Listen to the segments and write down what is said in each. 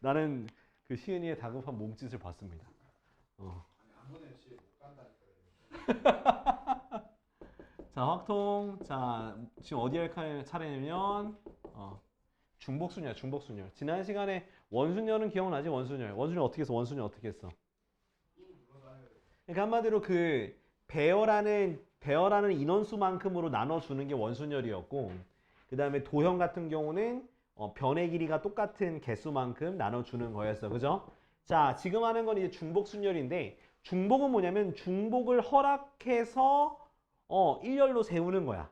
나는 그 시은이의 다급한 몸짓을 봤습니다. 아니 한 번에 시에 못 간다니까요. 자, 확통. 자, 지금 어디 할 차례냐면 중복순열, 중복순열. 지난 시간에 원순열은 기억나지? 원순열. 원순열 어떻게 했어? 원순열 어떻게 했어? 그러니까 한마디로 그 배열하는 인원수만큼으로 나눠주는 게 원순열이었고, 그 다음에 도형 같은 경우는 변의 길이가 똑같은 개수만큼 나눠주는 거였어. 그죠? 자, 지금 하는 건 이제 중복순열인데, 중복은 뭐냐면 중복을 허락해서 일렬로 세우는 거야.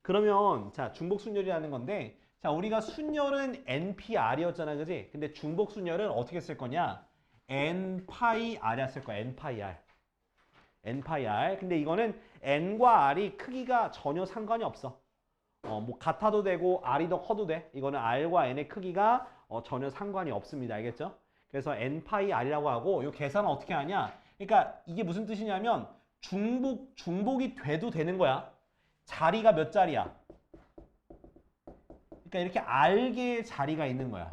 그러면 자, 중복순열이라는 건데, 자, 우리가 순열은 NPR이었잖아. 그지? 근데 중복순열은 어떻게 쓸 거냐? N파이 R이야 쓸 거야. N파이 R. N파이 R. 근데 이거는 N과 R이 크기가 전혀 상관이 없어. 뭐 같아도 되고 R이 더 커도 돼. 이거는 R과 N의 크기가 전혀 상관이 없습니다. 알겠죠? 그래서 N파이 R이라고 하고 이 계산은 어떻게 하냐? 그러니까 이게 무슨 뜻이냐면 중복이 돼도 되는 거야. 자리가 몇 자리야? 그러니까 이렇게 R개의 자리가 있는 거야.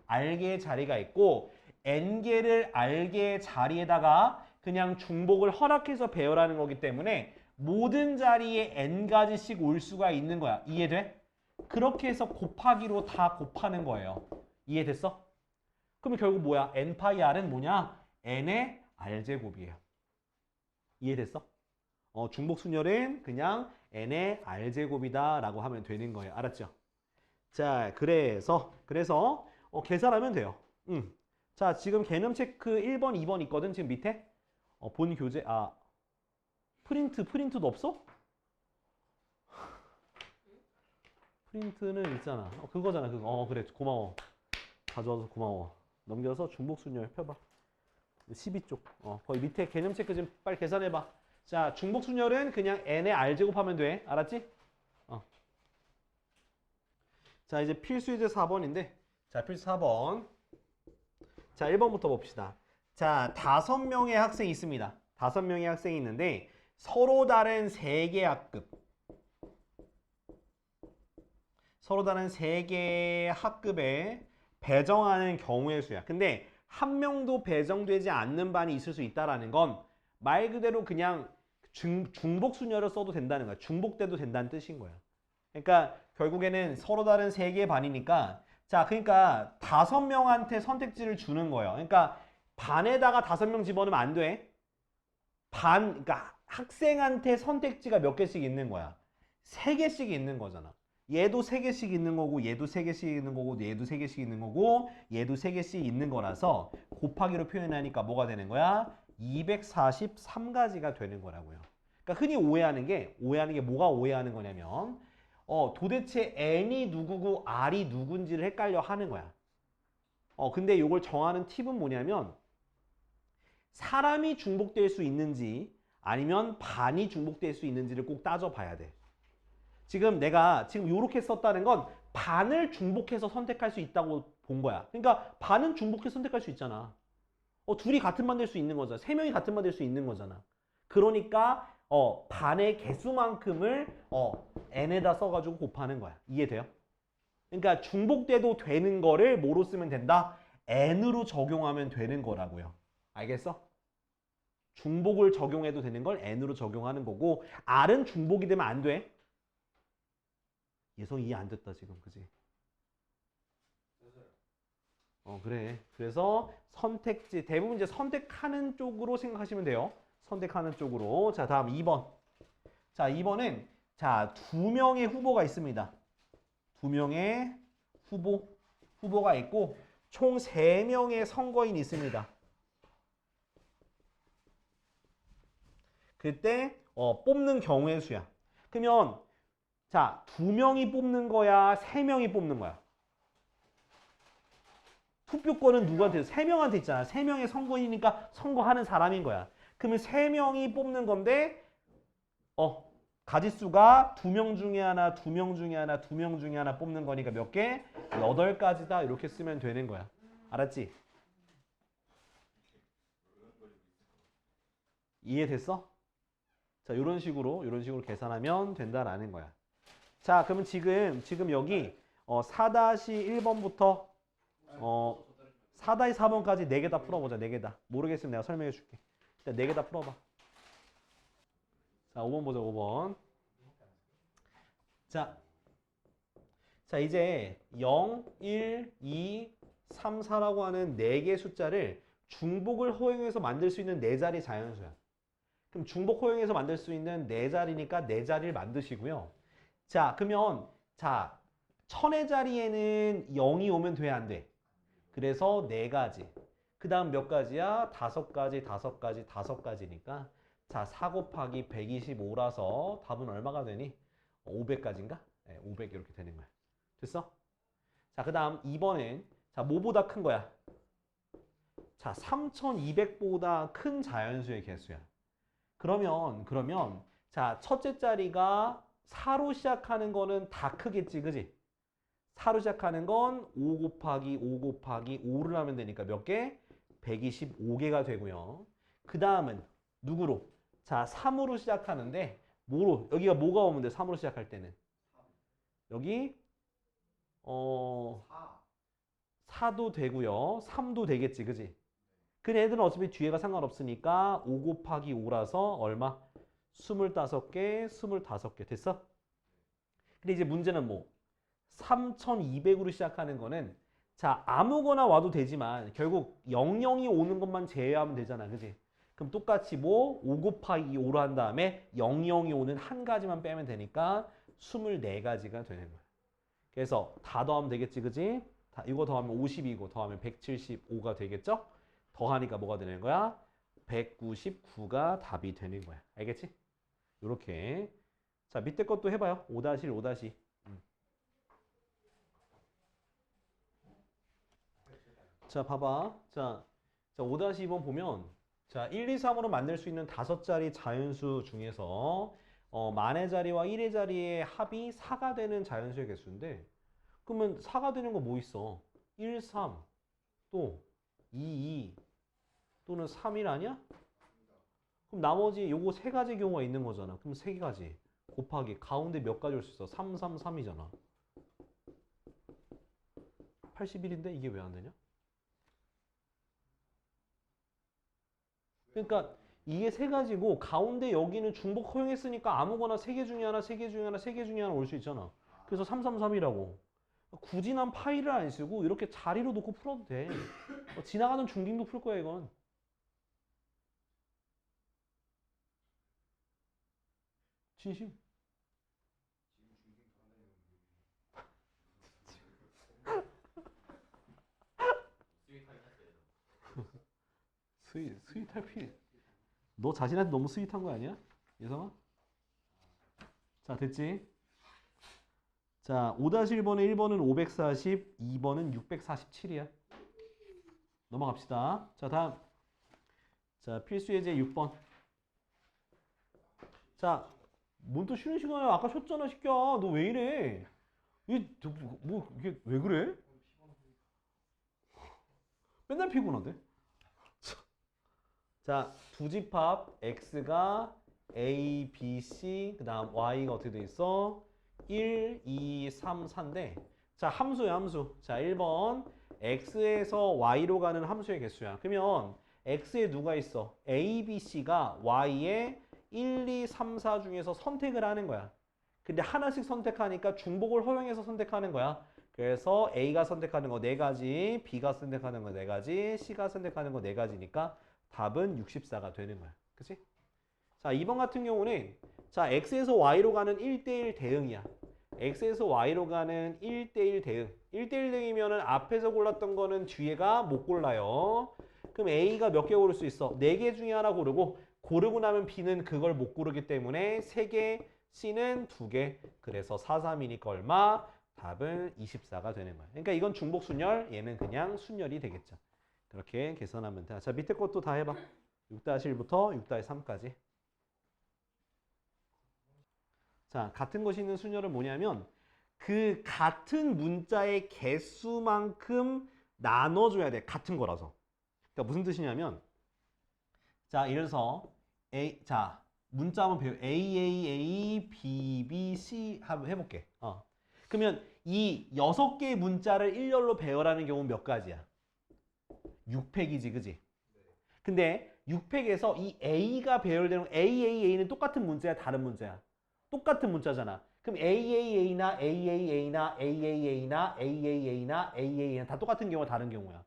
R개의 자리가 있고 N개를 R개의 자리에다가 그냥 중복을 허락해서 배열하는 거기 때문에 모든 자리에 N가지씩 올 수가 있는 거야. 이해돼? 그렇게 해서 곱하기로 다 곱하는 거예요. 이해됐어? 그러면 결국 뭐야? N파이 R은 뭐냐? N의 R제곱이에요. 이해됐어? 중복순열은 그냥 N의 R제곱이다 라고 하면 되는 거예요. 알았죠? 자, 그래서 계산하면 돼요. 자, 지금 개념 체크 1번, 2번 있거든. 지금 밑에. 본 교재, 프린트도 없어? 프린트는 있잖아. 그거잖아, 그거. 그래, 고마워. 가져와서 고마워. 넘겨서 중복순열 펴봐. 12쪽. 거기 밑에 개념 체크 좀 빨리 계산해봐. 자, 중복순열은 그냥 n의 r제곱하면 돼. 알았지? 자, 이제 필수이제 4번인데. 자, 필수 4번. 자, 1번부터 봅시다. 자, 5명의 학생이 있습니다. 5명의 학생이 있는데 서로 다른 3개 학급. 서로 다른 3개의 학급에 배정하는 경우의 수야. 근데 한 명도 배정되지 않는 반이 있을 수 있다는 건 말 그대로 그냥 중복순열을 써도 된다는 거야. 중복돼도 된다는 뜻인 거야. 그러니까 결국에는 서로 다른 3개의 반이니까 자, 그러니까 5명한테 선택지를 주는 거예요. 그러니까 반에다가 5명 집어넣으면 안 돼. 그러니까 학생한테 선택지가 몇 개씩 있는 거야. 3개씩 있는 거잖아. 얘도 3개씩 있는 거고 얘도 3개씩 있는 거고 얘도 3개씩 있는 거고 얘도 3개씩 있는 거라서 곱하기로 표현하니까 뭐가 되는 거야? 243가지가 되는 거라고요. 그러니까 흔히 오해하는 게 뭐가 오해하는 거냐면 도대체 N이 누구고 R이 누군지를 헷갈려 하는 거야. 근데 이걸 정하는 팁은 뭐냐면 사람이 중복될 수 있는지 아니면 반이 중복될 수 있는지를 꼭 따져봐야 돼. 지금 내가 지금 이렇게 썼다는 건 반을 중복해서 선택할 수 있다고 본 거야. 그러니까 반은 중복해서 선택할 수 있잖아. 둘이 같은 반 될 수 있는 거잖아. 3명이 같은 반 될 수 있는 거잖아. 그러니까 반의 개수만큼을 n에다 써가지고 곱하는 거야. 이해돼요? 그러니까 중복돼도 되는 거를 뭐로 쓰면 된다? n으로 적용하면 되는 거라고요. 알겠어? 중복을 적용해도 되는 걸 n으로 적용하는 거고 r은 중복이 되면 안 돼. 예성 이해 안 됐다 지금. 그지? 그래. 그래서 선택지 대부분 이제 선택하는 쪽으로 생각하시면 돼요. 선택하는 쪽으로. 자, 다음 2번. 자, 2번은 자, 2명의 후보가 있습니다. 2명의 후보가 있고 총 3명의 선거인이 있습니다. 그때 뽑는 경우의 수야. 그러면 자, 2명이 뽑는 거야? 3명이 뽑는 거야? 투표권은 누구한테 있어? 3명한테 있잖아. 3명의 선거인이니까 선거하는 사람인 거야. 그러면 3명이 뽑는 건데 가짓수가 2명 중에 하나, 2명 중에 하나, 2명 중에 하나 뽑는 거니까 몇 개? 8가지다. 이렇게 쓰면 되는 거야. 알았지? 이해됐어? 자, 이런 식으로 계산하면 된다라는 거야. 자, 그러면 지금 여기 4-1번부터 4-4번까지 4개 다 풀어보자. 4개 다. 모르겠으면 내가 설명해 줄게. 일단 4개 다 풀어봐. 자, 5번 보자. 5번. 자, 이제 0, 1, 2, 3, 4라고 하는 4개의 숫자를 중복을 허용해서 만들 수 있는 4자리 자연수야. 그럼 중복 허용해서 만들 수 있는 4자리니까 4자리를 만드시고요. 자, 그러면 자, 1000의 자리에는 0이 오면 돼, 안 돼? 그래서 4가지. 그 다음 몇 가지야? 5가지, 5가지, 5가지니까 자, 4 곱하기 125라서 답은 얼마가 되니? 500가지인가? 네, 500 이렇게 되는 거야. 됐어? 자, 그 다음 2번은 자, 뭐보다 큰 거야? 자, 3200보다 큰 자연수의 개수야. 그러면 자, 첫째 자리가 4로 시작하는 거는 다 크겠지, 그지? 4로 시작하는 건 5 곱하기 5 곱하기 5를 하면 되니까 몇 개? 125개가 되고요. 그 다음은 누구로? 자, 3으로 시작하는데 뭐로? 여기가 뭐가 오면 돼? 3으로 시작할 때는. 여기 4도 되고요. 3도 되겠지, 그지? 그 애들은 어차피 뒤에가 상관없으니까 5 곱하기 5라서 얼마? 25개, 25개. 됐어? 근데 이제 문제는 뭐? 3200으로 시작하는 거는 자, 아무거나 와도 되지만 결국 00이 오는 것만 제외하면 되잖아. 그지? 그럼 똑같이 뭐 5 곱하기 5로 한 다음에 00이 오는 한 가지만 빼면 되니까 24가지가 되는 거야. 그래서 다 더하면 되겠지. 그지? 이거 더하면 50이고 더하면 175가 되겠죠? 더하니까 뭐가 되는 거야? 199가 답이 되는 거야. 알겠지? 요렇게. 자, 밑에 것도 해봐요. 5-1, 5-2. 자, 봐봐. 자, 5-2번 보면 자, 1, 2, 3으로 만들 수 있는 5자리 자연수 중에서 만의 자리와 1의 자리의 합이 4가 되는 자연수의 개수인데 그러면 4가 되는 거 뭐 있어? 1, 3, 또 2, 2, 또는 3, 1 아니야? 그럼 나머지 요거 3가지 경우가 있는 거잖아. 그럼 3가지 곱하기 가운데 몇 가지 올 수 있어? 3, 3, 3이잖아. 81인데 이게 왜 안 되냐? 그러니까 이게 3가지고 가운데 여기는 중복 허용했으니까 아무거나 3개 중에 하나, 3개 중에 하나, 3개 중에 하나 올 수 있잖아. 그래서 333이라고. 굳이 난 파이를 안 쓰고 이렇게 자리로 놓고 풀어도 돼. 지나가는 중딩도 풀 거야 이건. 진심. 스윗할 필. 너 자신한테 너무 스윗한 거 아니야? 예성아? 자, 됐지? 자, 5-1번에 1번은 540, 2번은 647이야. 넘어갑시다. 자, 다음. 자, 필수 예제 6번. 자, 뭔 또 쉬는 시간에 아까 쉬었잖아, 새끼야. 너 왜 이래? 이게 왜 그래? 맨날 피곤한데? 자, 두 집합 x가 a, b, c, 그 다음 y가 어떻게 돼 있어? 1, 2, 3, 4인데 자, 함수야, 함수. 자, 1번 x에서 y로 가는 함수의 개수야. 그러면 x에 누가 있어? a, b, c가 y에 1, 2, 3, 4 중에서 선택을 하는 거야. 근데 하나씩 선택하니까 중복을 허용해서 선택하는 거야. 그래서 a가 선택하는 거 4가지, b가 선택하는 거 4가지, c가 선택하는 거 4가지니까 답은 64가 되는 거야. 그치? 자, 2번 같은 경우는 자, x에서 y로 가는 1대1 대응이야. x에서 y로 가는 1대1 대응. 1대1 대응이면은 앞에서 골랐던 거는 뒤에가 못 골라요. 그럼 a가 몇 개 고를 수 있어? 4개 중에 하나 고르고 고르고 나면 b는 그걸 못 고르기 때문에 3개, c는 2개. 그래서 4, 3이니까 얼마? 답은 24가 되는 거야. 그러니까 이건 중복 순열, 얘는 그냥 순열이 되겠죠. 그렇게 계산하면 돼. 자, 밑에 것도 다 해봐. 6-1부터 6-3까지. 자, 같은 것이 있는 순열은 뭐냐면 그 같은 문자의 개수만큼 나눠줘야 돼. 같은 거라서. 그러니까 무슨 뜻이냐면 자, 예를 들어서 자, 문자 한번 배워. A, A, A, B, B, C 한번 해볼게. 그러면 이 6개의 문자를 일렬로 배열하는 경우는 몇 가지야? 6팩이지, 그지? 근데 6팩에서 이 A가 배열되는 AAA는 똑같은 문자야, 다른 문자야? 똑같은 문자잖아. 그럼 AAA나 AAA나 AAA나 AAA나 AAA나 다 똑같은 경우야, 다른 경우야?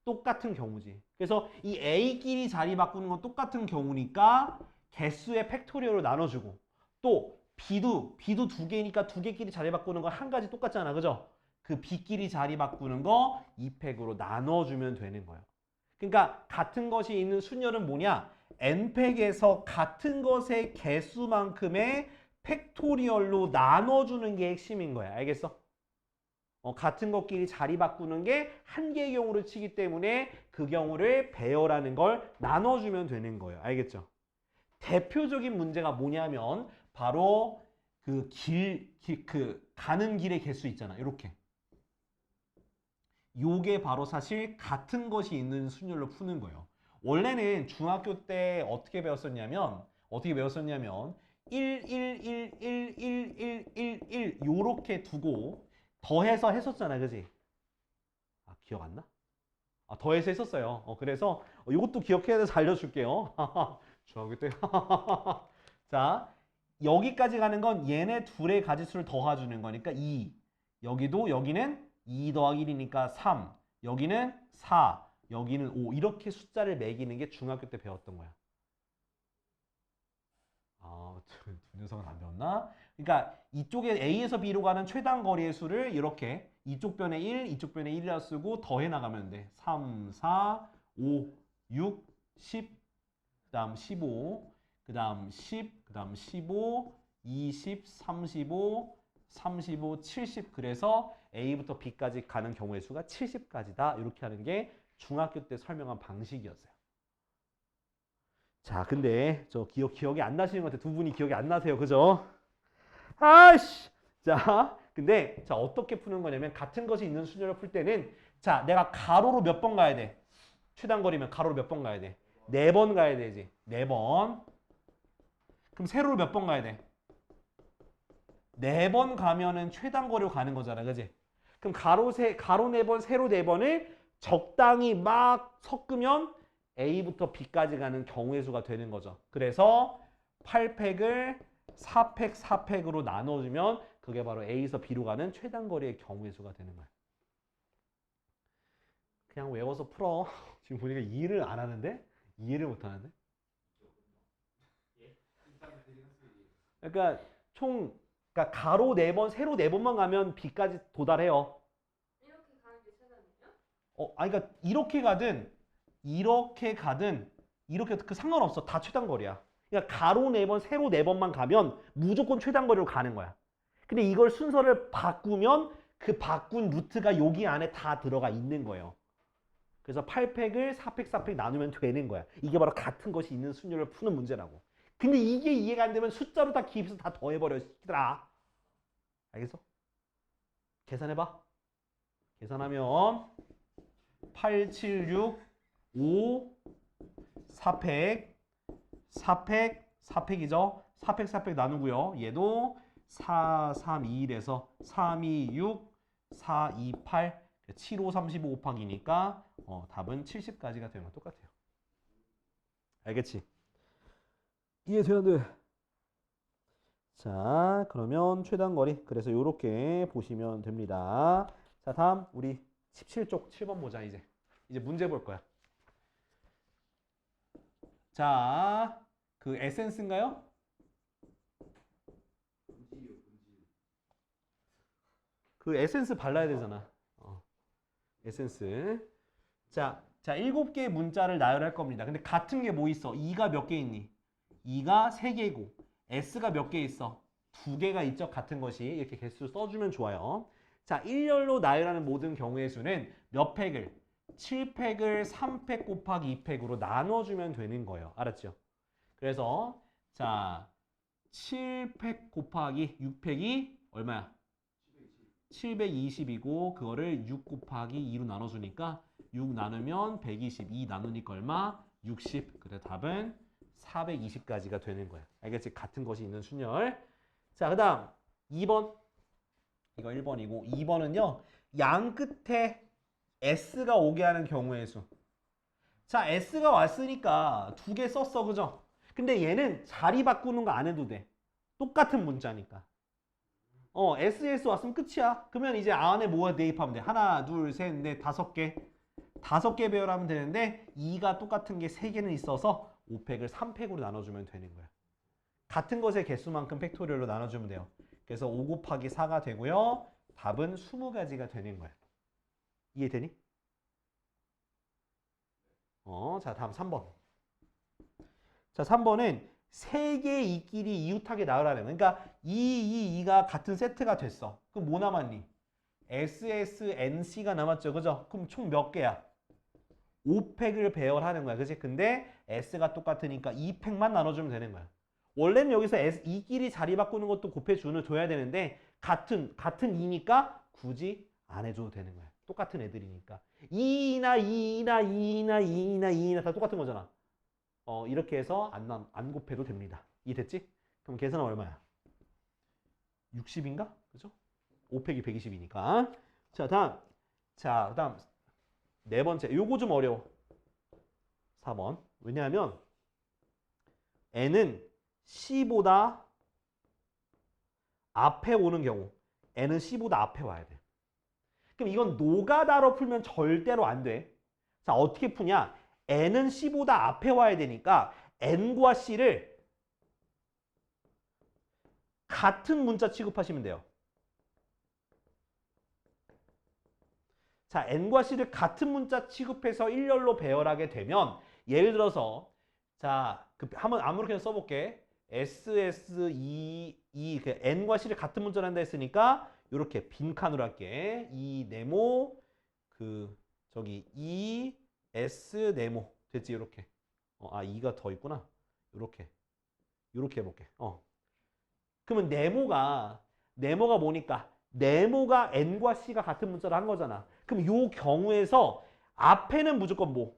똑같은 경우지. 그래서 이 A끼리 자리 바꾸는 건 똑같은 경우니까 개수의 팩토리얼로 나눠주고 또 B도 2개니까 2개끼리 자리 바꾸는 건 한 가지 똑같잖아. 그죠? 그 B끼리 자리 바꾸는 거 2팩으로 나눠주면 되는 거예요. 그러니까 같은 것이 있는 순열은 뭐냐? n팩에서 같은 것의 개수만큼의 팩토리얼로 나눠주는 게 핵심인 거야. 알겠어? 같은 것끼리 자리 바꾸는 게 한 개의 경우를 치기 때문에 그 경우를 배열하는 걸 나눠주면 되는 거예요. 알겠죠? 대표적인 문제가 뭐냐면 바로 그 가는 길의 개수 있잖아. 이렇게. 요게 바로 사실 같은 것이 있는 순열로 푸는 거예요. 원래는 중학교 때 어떻게 배웠었냐면 1, 1, 1, 1, 1, 1, 1, 1 요렇게 두고 더해서 했었잖아. 그지? 아, 기억 안 나? 아, 더해서 했었어요. 그래서 이것도 기억해야 돼서 알려줄게요. 중학교 때. 자, 여기까지 가는 건 얘네 둘의 가지수를 더해주는 거니까 2. 여기는 2 더하기 1이니까 3. 여기는 4. 여기는 5. 이렇게 숫자를 매기는 게 중학교 때 배웠던 거야. 아, 두 녀석은 안 배웠나? 그러니까 이쪽에 A에서 B로 가는 최단 거리의 수를 이렇게 이쪽 변에 1, 이쪽 변에 1이라 쓰고 더해 나가면 돼. 3, 4, 5, 6, 10, 그 다음 15, 그 다음 10, 그 다음 15, 20, 35, 35, 70. 그래서 A부터 B까지 가는 경우의 수가 70까지다. 이렇게 하는 게 중학교 때 설명한 방식이었어요. 자, 근데 저 기억이 안 나시는 것 같아요. 두 분이 기억이 안 나세요. 그죠? 아이씨! 자, 근데 자 어떻게 푸는 거냐면 같은 것이 있는 순열을 풀 때는 자, 내가 가로로 몇 번 가야 돼? 최단거리면 가로로 몇 번 가야 돼? 4번 가야 되지. 4번. 그럼 세로로 몇 번 가야 돼? 4번 가면은 최단거리로 가는 거잖아. 그지? 그럼 가로 4번, 세로 4번을 적당히 막 섞으면 A부터 B까지 가는 경우의 수가 되는 거죠. 그래서 8팩을 4팩, 4팩으로 나눠주면 그게 바로 A에서 B로 가는 최단거리의 경우의 수가 되는 거야. 그냥 외워서 풀어. 지금 보니까 이해를 안 하는데? 이해를 못 하는데? 그러니까 그러니까 가로 4번, 세로 4번만 가면 B까지 도달해요. 이렇게 가는 게 최단이에요? 그러니까 이렇게 가든 이렇게 그 상관없어. 다 최단거리야. 그러니까 가로 4번, 세로 4번만 가면 무조건 최단거리로 가는 거야. 근데 이걸 순서를 바꾸면 그 바꾼 루트가 여기 안에 다 들어가 있는 거예요. 그래서 8팩을 4팩, 4팩 나누면 되는 거야. 이게 바로 같은 것이 있는 순열을 푸는 문제라고. 근데 이게 이해가 안 되면 숫자로 다 기입해서 다 더해버려, 시키더라. 알겠어? 계산해봐. 계산하면 8, 7, 6, 5, 4팩, 4팩, 4팩이죠. 4팩, 4팩 나누고요. 얘도 4, 3, 2, 1에서 3, 2, 6, 4, 2, 8, 7, 5, 35 곱하기니까 답은 70까지가 되는 건 똑같아요. 알겠지? 이해되는데? 자, 그러면 최단거리. 그래서 이렇게 보시면 됩니다. 자, 다음 우리 17쪽 7번 보자. 이제 문제 볼 거야. 자, 그 에센스인가요? 그 에센스 발라야 되잖아. 에센스. 자, 7개의 문자를 나열할 겁니다. 근데 같은 게 뭐 있어? 2가 몇 개 있니? 2가 3개고 S가 몇 개 있어? 2개가 있죠. 같은 것이. 이렇게 개수 써주면 좋아요. 자, 일렬로 나열하는 모든 경우의 수는 몇 팩을? 7팩을 3팩 곱하기 2팩으로 나눠주면 되는 거예요. 알았죠? 그래서 자 7팩 곱하기 6팩이 얼마야? 720이고 그거를 6 곱하기 2로 나눠주니까 6 나누면 120, 2 나누니까 얼마? 60. 그래 답은 420까지가 되는 거야. 알겠지? 같은 것이 있는 순열. 자, 그 다음 2번. 이거 1번이고 2번은요. 양 끝에 S가 오게 하는 경우의 수. 자, S가 왔으니까 두 개 썼어. 그죠? 근데 얘는 자리 바꾸는 거 안 해도 돼. 똑같은 문자니까. SS 왔으면 끝이야. 그러면 이제 안에 뭐가 대입하면 돼? 하나, 둘, 셋, 넷, 다섯 개. 다섯 개 배열하면 되는데 2가 똑같은 게 3개는 있어서 5팩을 3팩으로 나눠주면 되는 거야. 같은 것의 개수만큼 팩토리얼로 나눠주면 돼요. 그래서 5 곱하기 4가 되고요. 답은 20가지가 되는 거야. 이해되니? 자, 다음 3번. 자, 3번은 3개의 이끼리 이웃하게 나으라는 거야. 그러니까 2가 같은 세트가 됐어. 그럼 뭐 남았니? SSNC가 남았죠. 그죠? 그럼 총 몇 개야? 5팩을 배열하는 거야. 그치? 근데 S가 똑같으니까 2팩만 나눠주면 되는 거야. 원래는 여기서 이끼리 자리 바꾸는 것도 줘야 되는데 같은 2니까 굳이 안 해줘도 되는 거야. 똑같은 애들이니까. 2나 다 똑같은 거잖아. 이렇게 해서 안 곱해도 됩니다. 이해됐지? 그럼 계산은 얼마야? 60인가? 그죠? 5팩이 120이니까. 자, 다음. 네 번째. 요거 좀 어려워. 4번. 왜냐하면 n은 c보다 앞에 오는 경우 n은 c보다 앞에 와야 돼. 그럼 이건 노가다로 풀면 절대로 안 돼. 자, 어떻게 푸냐? n은 c보다 앞에 와야 되니까 n과 c를 같은 문자 취급하시면 돼요. 자, n과 c를 같은 문자 취급해서 일렬로 배열하게 되면 예를 들어서 자, 한번 아무렇게나 써볼게. 그 n과 c를 같은 문자로 한다 했으니까 이렇게 빈칸으로 할게. 이 네모 이 S 네모 됐지? 이렇게. 2가 더 있구나. 이렇게 해볼게. 그러면 네모가 뭐니까? 네모가 n과 c가 같은 문자로 한 거잖아. 그럼 요 경우에서 앞에는 무조건 뭐?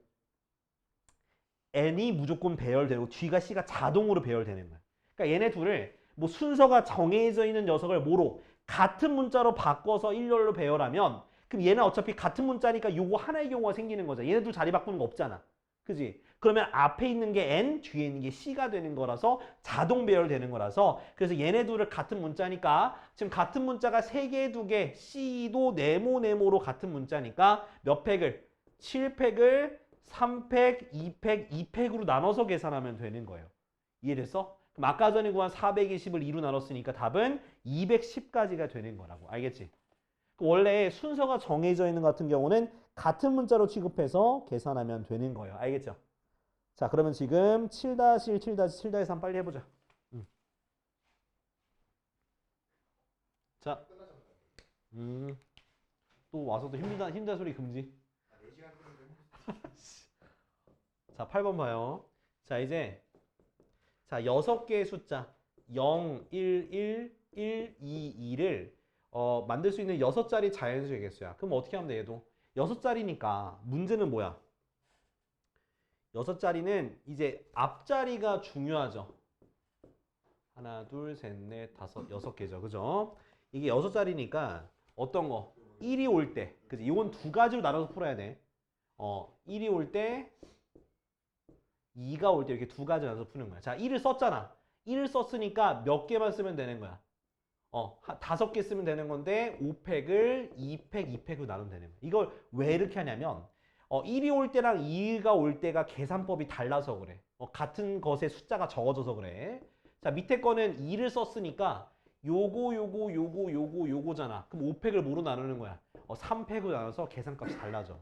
n이 무조건 배열되고 뒤가 c가 자동으로 배열되는 거야. 그러니까 얘네 둘을 뭐 순서가 정해져 있는 녀석을 뭐로? 같은 문자로 바꿔서 일렬로 배열하면 그럼 얘는 어차피 같은 문자니까 요거 하나의 경우가 생기는 거죠. 얘네 둘 자리 바꾸는 거 없잖아. 그지? 그러면 앞에 있는 게 n, 뒤에 있는 게 c가 되는 거라서 자동 배열되는 거라서 그래서 얘네 둘을 같은 문자니까 지금 같은 문자가 3개, 2개, c도 네모로 같은 문자니까 몇 팩을? 7팩을 3팩, 2팩, 2팩으로 나눠서 계산하면 되는 거예요. 이해됐어? 그럼 아까 전에 구한 420을 2로 나눴으니까 답은 210까지가 되는 거라고. 알겠지? 원래 순서가 정해져 있는 것 같은 경우는 같은 문자로 취급해서 계산하면 되는 거예요. 알겠죠? 자, 그러면 지금 7-1, 7-3 빨리 해보자. 자, 또 와서 또 힘든 소리 금지. 4시간 끄는데 자, 8번 봐요. 자, 이제 자 6개의 숫자 0, 1, 1, 1, 2, 2를 만들 수 있는 6자리 자연수의 개수야. 그럼 어떻게 하면 돼, 얘도? 6자리니까 문제는 뭐야? 6자리는 이제 앞자리가 중요하죠. 하나, 둘, 셋, 넷, 다섯, 6개죠. 그죠? 이게 6자리니까 어떤 거? 1이 올 때. 그지? 이건 두 가지로 나눠서 풀어야 돼. 1이 올 때, 2가 올 때 이렇게 두 가지 나눠서 푸는 거야. 자, 1을 썼잖아. 1을 썼으니까 몇 개만 쓰면 되는 거야. 5개 쓰면 되는 건데 5팩을 2팩, 2팩으로 나누면 되는 거야. 이걸 왜 이렇게 하냐면 1이 올 때랑 2가 올 때가 계산법이 달라서 그래. 같은 것의 숫자가 적어져서 그래. 자, 밑에 거는 2를 썼으니까 요거잖아. 그럼 5팩을 뭐로 나누는 거야? 3팩으로 나눠서 계산값이 달라져.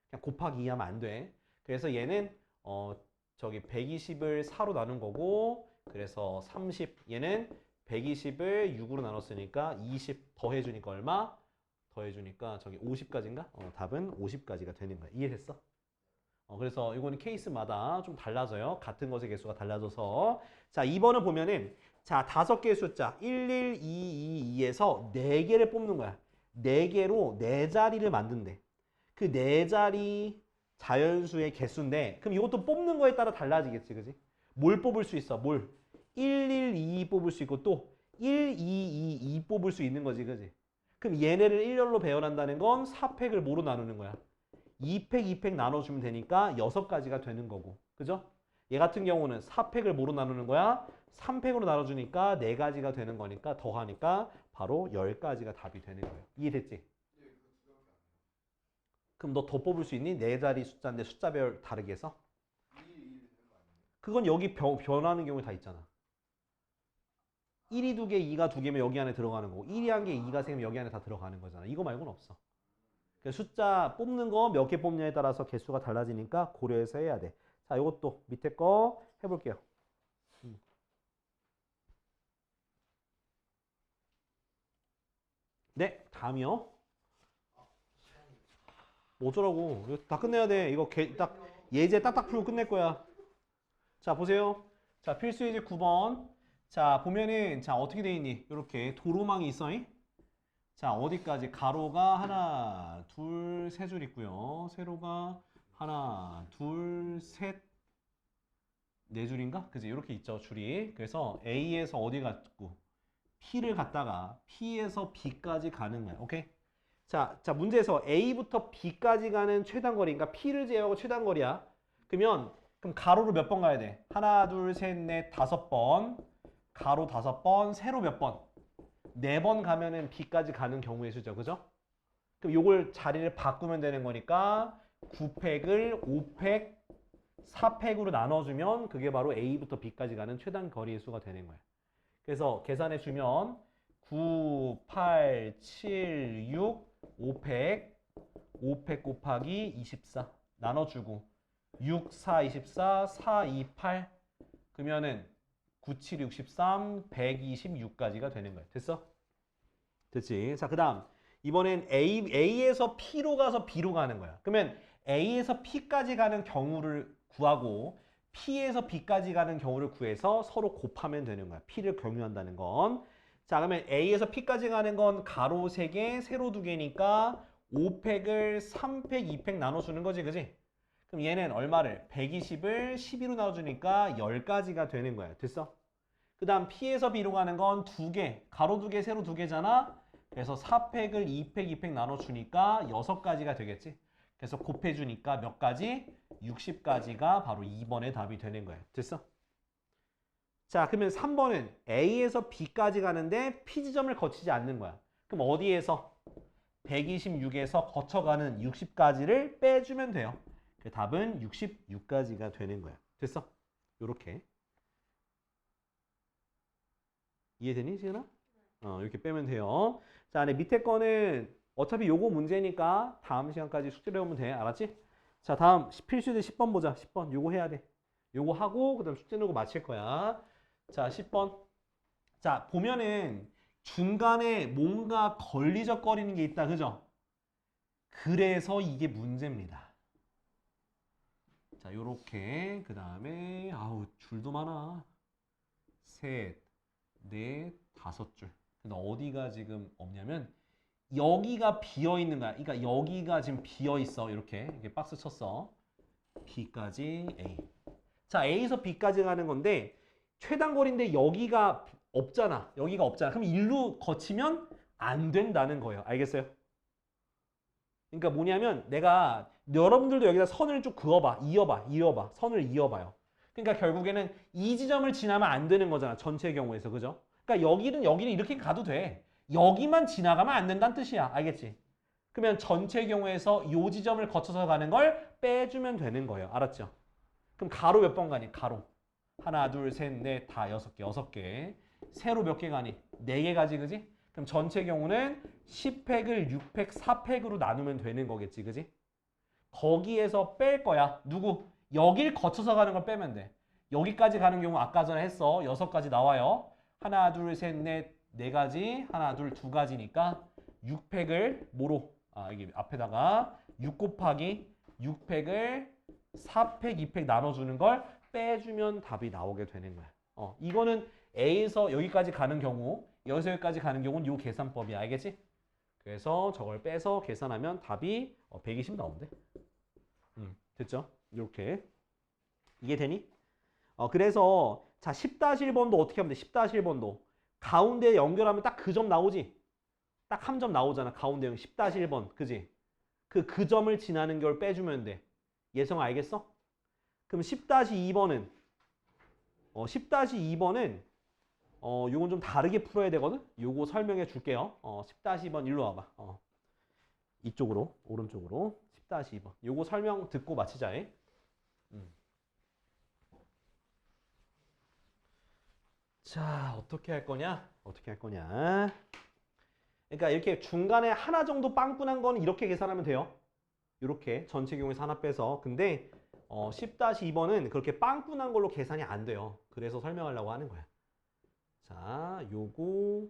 그냥 곱하기 2 하면 안 돼. 그래서 얘는 120을 4로 나눈 거고 그래서 30 얘는 120을 6으로 나눴으니까 20 더해주니까 얼마? 더해주니까 50까지인가? 답은 50까지가 되는 거야. 이해됐어? 그래서 이거는 케이스마다 좀 달라져요. 같은 것의 개수가 달라져서. 자, 2번은 보면은 자, 5개의 숫자 1, 1, 2, 2, 2에서 4개를 뽑는 거야. 4개로 4자리를 만든대. 그 4자리 자연수의 개수인데 그럼 이것도 뽑는 거에 따라 달라지겠지. 그지? 뭘 뽑을 수 있어? 뭘? 1, 1, 2 뽑을 수 있고 또 1, 2, 2, 2 뽑을 수 있는 거지. 그지? 그럼 얘네를 일렬로 배열한다는 건 4팩을 뭐로 나누는 거야? 2팩, 2팩 나눠주면 되니까 6가지가 되는 거고. 그죠? 얘 같은 경우는 4팩을 뭐로 나누는 거야? 3팩으로 나눠주니까 4가지가 되는 거니까 더하니까 바로 10가지가 답이 되는 거예요. 이해됐지? 그럼 너 더 뽑을 수 있니? 4자리 숫자인데 숫자별 다르게 해서? 그건 여기 변하는 경우 다 있잖아. 1이 2개, 2가 2개면 여기 안에 들어가는 거고 1이 1개, 2가 3개면 여기 안에 다 들어가는 거잖아. 이거 말고는 없어. 숫자 뽑는 거 몇 개 뽑냐에 따라서 개수가 달라지니까 고려해서 해야 돼. 자, 이것도 밑에 거 해볼게요. 네, 다음이요. 뭐 어쩌라고. 이거 다 끝내야 돼. 이거 딱 예제 딱딱 풀고 끝낼 거야. 자, 보세요. 자, 필수 예제 9번. 자, 보면은 자, 어떻게 돼 있니? 이렇게 도로망이 있어. 잉? 자, 어디까지? 가로가 하나, 둘, 세 줄 있고요. 세로가 하나, 둘, 셋, 네 줄인가? 그지? 이렇게 있죠, 줄이. 그래서 A에서 어디 갔고 P를 갔다가 P에서 B까지 가는 거야. 오케이? 자, 문제에서 A부터 B까지 가는 최단거리, 그러니까 P를 제외하고 최단거리야. 그럼 가로로 몇 번 가야 돼? 하나, 둘, 셋, 넷, 5번. 가로 5번, 세로 몇 번? 4번 가면은 B까지 가는 경우의 수죠. 그죠? 그럼 요걸 자리를 바꾸면 되는 거니까 9팩을 5팩, 4팩으로 나눠주면 그게 바로 A부터 B까지 가는 최단 거리의 수가 되는 거야. 그래서 계산해 주면 9, 8, 7, 6, 5팩, 5팩 곱하기 24 나눠주고 6, 4, 24, 4, 2, 8 그러면은 9, 7, 63, 126까지가 되는 거야. 됐어? 됐지? 자, 그 다음 이번엔 A에서 P로 가서 B로 가는 거야. 그러면 A에서 P까지 가는 경우를 구하고 P에서 B까지 가는 경우를 구해서 서로 곱하면 되는 거야. P를 경유한다는 건. 자, 그러면 A에서 P까지 가는 건 가로 3개, 세로 2개니까 5팩을 3팩, 2팩 나눠주는 거지. 그지? 그럼 얘는 얼마를? 120을 12로 나눠주니까 10가지가 되는 거야. 됐어? 그 다음 P에서 B로 가는 건 2개, 가로 2개, 세로 2개잖아. 그래서 4팩을 2팩, 2팩 나눠주니까 6가지가 되겠지. 그래서 곱해주니까 몇 가지? 60가지가 바로 2번의 답이 되는 거예요. 됐어? 자, 그러면 3번은 A에서 B까지 가는데 P 지점을 거치지 않는 거야. 그럼 어디에서? 126에서 거쳐가는 60가지를 빼주면 돼요. 그 답은 66가지가 되는 거야. 됐어? 요렇게. 이해되니, 지은아? 이렇게 빼면 돼요. 자, 밑에 거는 어차피 요거 문제니까 다음 시간까지 숙제를 해오면 돼. 알았지? 자, 다음 필수제 10번 보자. 10번 요거 해야 돼. 요거 하고 그 다음 숙제 내고 마칠 거야. 자, 10번. 자, 보면은 중간에 뭔가 걸리적거리는 게 있다. 그죠? 그래서 이게 문제입니다. 자, 요렇게 그 다음에 아우 줄도 많아. 셋, 넷, 5줄. 근데 어디가 지금 없냐면 여기가 비어 있는 거야. 그러니까 여기가 지금 비어 있어. 이렇게 박스 쳤어. B까지 A. 자, A에서 B까지 가는 건데 최단거리인데 여기가 없잖아. 여기가 없잖아. 그럼 일로 거치면 안 된다는 거예요. 알겠어요? 그러니까 뭐냐면 내가 여러분들도 여기다 선을 쭉 그어봐. 이어봐. 선을 이어봐요. 그러니까 결국에는 이 지점을 지나면 안 되는 거잖아. 전체 경우에서. 그죠? 그러니까 여기는 이렇게 가도 돼. 여기만 지나가면 안 된다는 뜻이야. 알겠지? 그러면 전체 경우에서 이 지점을 거쳐서 가는 걸 빼주면 되는 거예요. 알았죠? 그럼 가로 몇 번 가니? 가로. 하나, 둘, 셋, 넷, 다 6개, 6개. 세로 몇 개 가니? 4개 가지, 그지? 그럼 전체 경우는 10팩을 6팩, 4팩으로 나누면 되는 거겠지, 그지? 거기에서 뺄 거야. 누구? 여길 거쳐서 가는 걸 빼면 돼. 여기까지 가는 경우 아까 전에 했어. 6가지 나와요. 하나, 둘, 셋, 넷, 4가지. 하나, 둘, 2가지니까 6팩을 뭐로? 이게 앞에다가 6 곱하기 6팩을 4팩, 2팩 나눠주는 걸 빼주면 답이 나오게 되는 거야. 이거는 A에서 여기까지 가는 경우, 여기서 여기까지 가는 경우는 이 계산법이야. 알겠지? 그래서 저걸 빼서 계산하면 답이 120 나온대. 됐죠? 이렇게. 이게 되니? 그래서 자 10-1번도 어떻게 하면 돼? 10-1번도 가운데 연결하면 딱 그 점 나오지? 딱 한 점 나오잖아. 가운데 10-1번. 그지? 그 점을 지나는 걸 빼주면 돼. 예성 알겠어? 그럼 10-2번은 10-2번은 요건 좀 다르게 풀어야 되거든? 요거 설명해 줄게요. 10-2번 일로 와봐. 이쪽으로, 오른쪽으로. 10-2번. 요거 설명 듣고 마치자. 자, 어떻게 할 거냐? 어떻게 할 거냐? 그러니까 이렇게 중간에 하나 정도 빵꾸난 거는 이렇게 계산하면 돼요. 이렇게 전체 경우에서 하나 빼서. 근데 10-2번은 그렇게 빵꾸난 걸로 계산이 안 돼요. 그래서 설명하려고 하는 거야. 자, 요거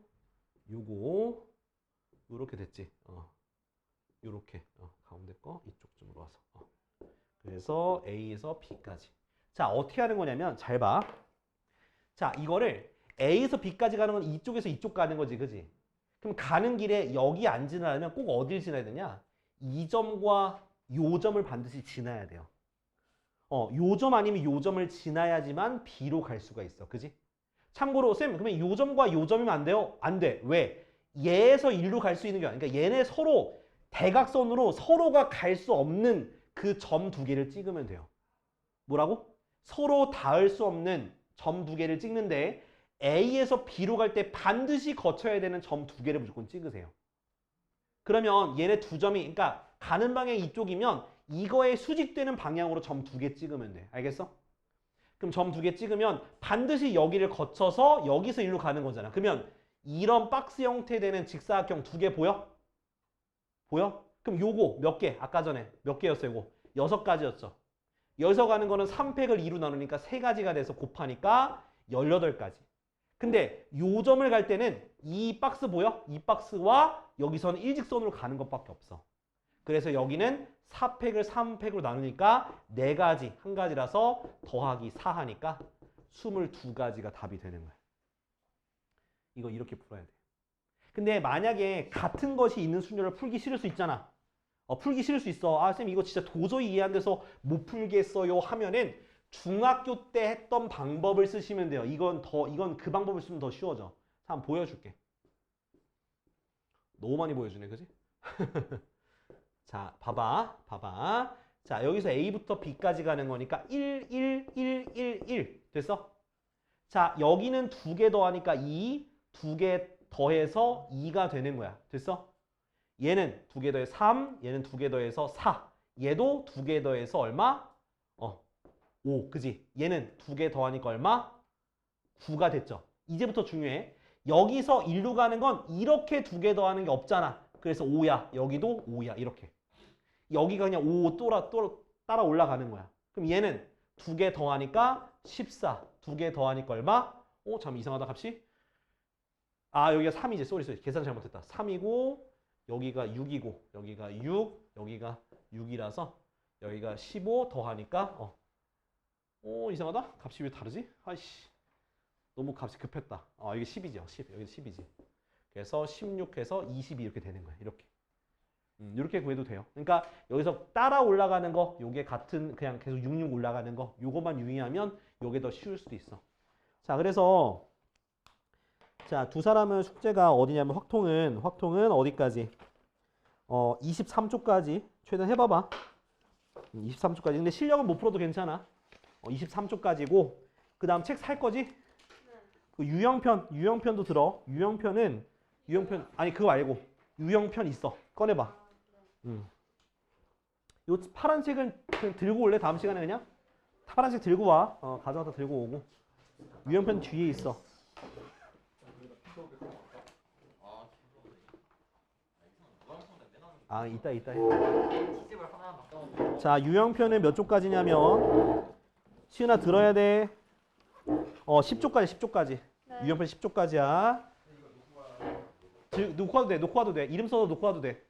요렇게 됐지. 요렇게 가운데 거 이쪽쯤으로 와서. 그래서 A에서 B까지. 자, 어떻게 하는 거냐면 잘 봐. 자, 이거를 A에서 B까지 가는 건 이쪽에서 이쪽 가는 거지, 그지? 그럼 가는 길에 여기 안 지나려면 꼭 어딜 지나야 되냐? 이 점과 요 점을 반드시 지나야 돼요. 요 점 아니면 요 점을 지나야지만 B로 갈 수가 있어, 그지? 참고로 쌤, 그러면 요 점과 요 점이면 안 돼요? 안 돼. 왜? 얘에서 일로 갈 수 있는 게 아니라, 그러니까 얘네 서로 대각선으로 서로가 갈 수 없는 그 점 두 개를 찍으면 돼요. 뭐라고? 서로 닿을 수 없는 점 두 개를 찍는데 A에서 B로 갈 때 반드시 거쳐야 되는 점 두 개를 무조건 찍으세요. 그러면 얘네 두 점이, 그러니까 가는 방향이 이쪽이면 이거에 수직되는 방향으로 점 두 개 찍으면 돼. 알겠어? 그럼 점 두 개 찍으면 반드시 여기를 거쳐서 여기서 일로 가는 거잖아. 그러면 이런 박스 형태 되는 직사각형 두 개 보여? 보여? 그럼 요거 몇 개? 아까 전에 몇 개였어요? 요거 6가지였죠. 여기서 가는 거는 3팩을 2로 나누니까 3가지가 돼서 곱하니까 18가지. 근데 요 점을 갈 때는 이 박스 보여? 이 박스와 여기서는 일직선으로 가는 것밖에 없어. 그래서 여기는 4팩을 3팩으로 나누니까 4가지, 한 가지라서 더하기 4 하니까 22가지가 답이 되는 거야. 이거 이렇게 풀어야 돼. 근데 만약에 같은 것이 있는 순열을 풀기 싫을 수 있잖아. 풀기 싫을 수 있어. 아, 쌤 이거 진짜 도저히 이해 안 돼서 못 풀겠어요 하면은 중학교 때 했던 방법을 쓰시면 돼요. 이건 그 방법을 쓰면 더 쉬워져. 자, 한번 보여줄게. 너무 많이 보여주네, 그지? 자, 봐봐. 자, 여기서 A부터 B까지 가는 거니까 1, 1, 1, 1, 1. 됐어? 자, 여기는 2개 더하니까 2, 2개 더해서 2가 되는 거야. 됐어? 얘는 2개 더해서 3, 얘는 2개 더해서 4. 얘도 2개 더해서 얼마? 5, 그지? 얘는 2개 더하니까 얼마? 9가 됐죠. 이제부터 중요해. 여기서 1로 가는 건 이렇게 2개 더하는 게 없잖아. 그래서 5야. 여기도 5야. 이렇게. 여기가 그냥 5 따라 올라가는 거야. 그럼 얘는 2개 더하니까 14. 2개 더하니까 얼마? 참 이상하다 값이. 아, 여기가 3이지. 쏘리. 계산 잘못했다. 3이고 여기가 6이고 여기가 6, 여기가 6이라서 여기가 15 더하니까 이상하다. 값이 왜 다르지? 아이씨. 너무 값이 급했다. 이게 10이죠. 10. 여기 10이지. 그래서 16해서 22 이렇게 되는 거야. 이렇게. 이렇게 구해도 돼요. 그러니까 여기서 따라 올라가는 거, 요게 같은 그냥 계속 66 올라가는 거, 요거만 유의하면 요게 더 쉬울 수도 있어. 자, 그래서 자, 두 사람은 숙제가 어디냐면 확통은 어디까지? 23쪽까지 최대한 해봐봐. 23쪽까지. 근데 실력은 못 풀어도 괜찮아. 23쪽까지고 그 다음 책 살 거지? 네. 그 유형편도 들어. 유형편 아니 그거 말고 유형편 있어. 꺼내봐. 요 파란색은 그냥 들고 올래? 다음 시간에 그냥? 파란색 들고 와. 가져와서 들고 오고. 유형편 뒤에 있어. 이따 해. 자, 유형편은 몇 쪽까지냐면 시은아 들어야 돼. 10쪽까지. 네. 유형편 10쪽까지야. 놓고 와도 돼. 이름 써서 놓고 와도 돼.